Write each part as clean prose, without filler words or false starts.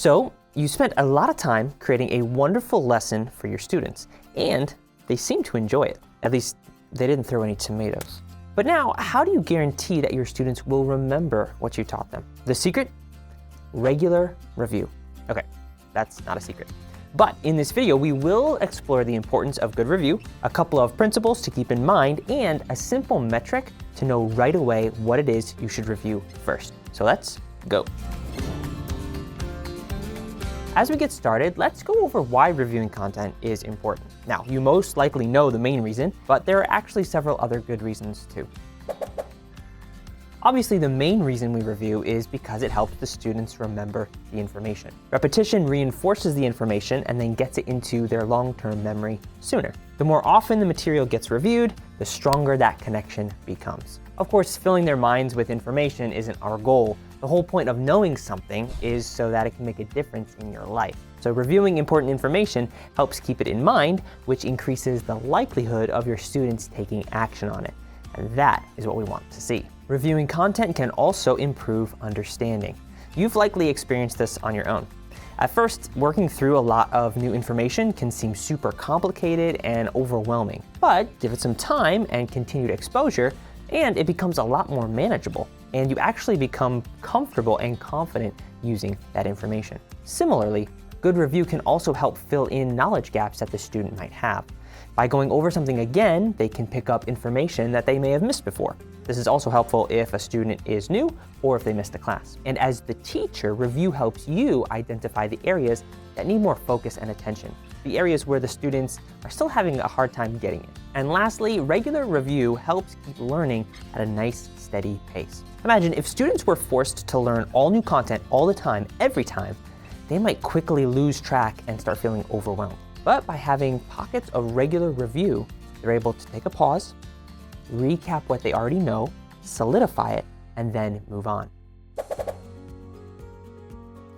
So you spent a lot of time creating a wonderful lesson for your students, and they seem to enjoy it. At least they didn't throw any tomatoes. But now, how do you guarantee that your students will remember what you taught them? The secret? Regular review. Okay, that's not a secret. But in this video, we will explore the importance of good review, a couple of principles to keep in mind, and a simple metric to know right away what it is you should review first. So let's go. As we get started, let's go over why reviewing content is important. Now, you most likely know the main reason, but there are actually several other good reasons too. Obviously, the main reason we review is because it helps the students remember the information. Repetition reinforces the information and then gets it into their long-term memory sooner. The more often the material gets reviewed, the stronger that connection becomes. Of course, filling their minds with information isn't our goal. The whole point of knowing something is so that it can make a difference in your life. So reviewing important information helps keep it in mind, which increases the likelihood of your students taking action on it. And that is what we want to see. Reviewing content can also improve understanding. You've likely experienced this on your own. At first, working through a lot of new information can seem super complicated and overwhelming. But give it some time and continued exposure, and it becomes a lot more manageable. And you actually become comfortable and confident using that information. Similarly, good review can also help fill in knowledge gaps that the student might have. By going over something again, they can pick up information that they may have missed before. This is also helpful if a student is new or if they missed a class. And as the teacher, review helps you identify the areas that need more focus and attention, the areas where the students are still having a hard time getting it. And lastly, regular review helps keep learning at a nice, steady pace. Imagine if students were forced to learn all new content all the time, every time, they might quickly lose track and start feeling overwhelmed. But by having pockets of regular review, they're able to take a pause, recap what they already know, solidify it, and then move on.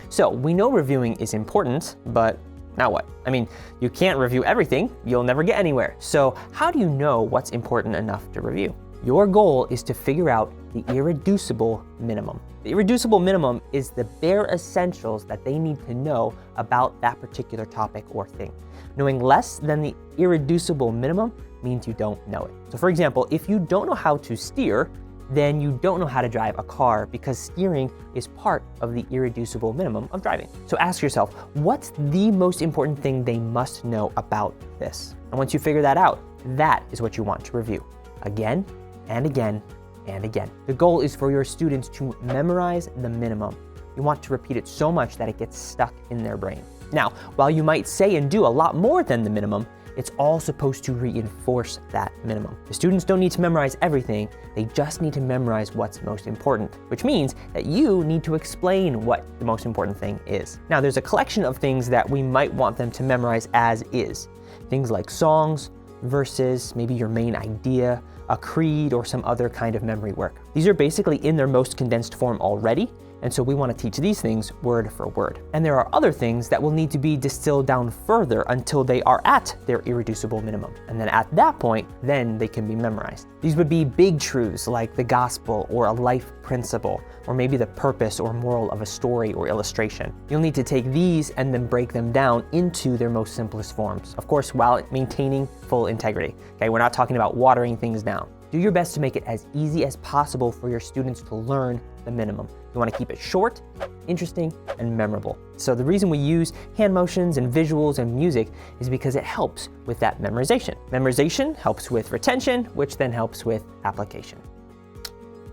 So we know reviewing is important, but now what? I mean, you can't review everything, you'll never get anywhere. So how do you know what's important enough to review? Your goal is to figure out the irreducible minimum. The irreducible minimum is the bare essentials that they need to know about that particular topic or thing. Knowing less than the irreducible minimum means you don't know it. So for example, if you don't know how to steer, then you don't know how to drive a car because steering is part of the irreducible minimum of driving. So ask yourself, what's the most important thing they must know about this? And once you figure that out, that is what you want to review again and again and again. The goal is for your students to memorize the minimum. You want to repeat it so much that it gets stuck in their brain. Now, while you might say and do a lot more than the minimum, it's all supposed to reinforce that minimum. The students don't need to memorize everything, they just need to memorize what's most important, which means that you need to explain what the most important thing is. Now, there's a collection of things that we might want them to memorize as is. Things like songs, verses, maybe your main idea, a creed, or some other kind of memory work. These are basically in their most condensed form already, and so we want to teach these things word for word. And there are other things that will need to be distilled down further until they are at their irreducible minimum. And then at that point, then they can be memorized. These would be big truths like the gospel or a life principle, or maybe the purpose or moral of a story or illustration. You'll need to take these and then break them down into their most simplest forms, of course, while maintaining full integrity. Okay, we're not talking about watering things down. Do your best to make it as easy as possible for your students to learn the minimum. You want to keep it short, interesting, and memorable. So the reason we use hand motions and visuals and music is because it helps with that memorization. Memorization helps with retention, which then helps with application.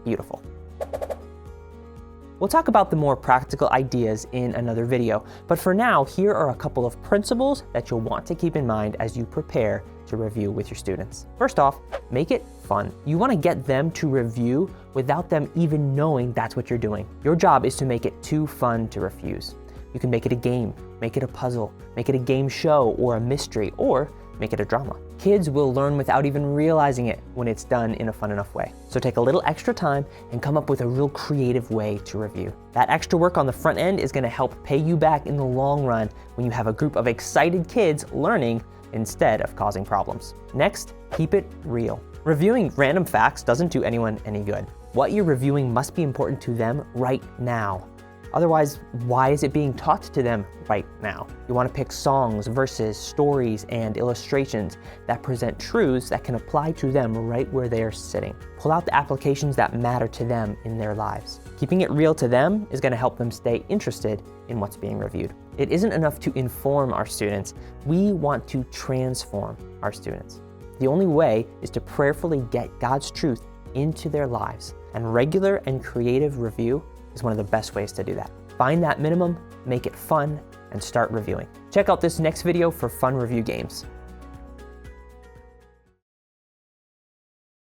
Beautiful. We'll talk about the more practical ideas in another video, but for now, here are a couple of principles that you'll want to keep in mind as you prepare to review with your students. First off, make it fun. You want to get them to review without them even knowing that's what you're doing. Your job is to make it too fun to refuse. You can make it a game, make it a puzzle, make it a game show or a mystery, or make it a drama. Kids will learn without even realizing it when it's done in a fun enough way. So take a little extra time and come up with a real creative way to review. That extra work on the front end is going to help pay you back in the long run when you have a group of excited kids learning instead of causing problems. Next, keep it real. Reviewing random facts doesn't do anyone any good. What you're reviewing must be important to them right now. Otherwise, why is it being taught to them right now? You want to pick songs, verses, stories, and illustrations that present truths that can apply to them right where they are sitting. Pull out the applications that matter to them in their lives. Keeping it real to them is going to help them stay interested in what's being reviewed. It isn't enough to inform our students. We want to transform our students. The only way is to prayerfully get God's truth into their lives, and regular and creative review is one of the best ways to do that. Find that minimum, make it fun, and start reviewing. Check out this next video for fun review games.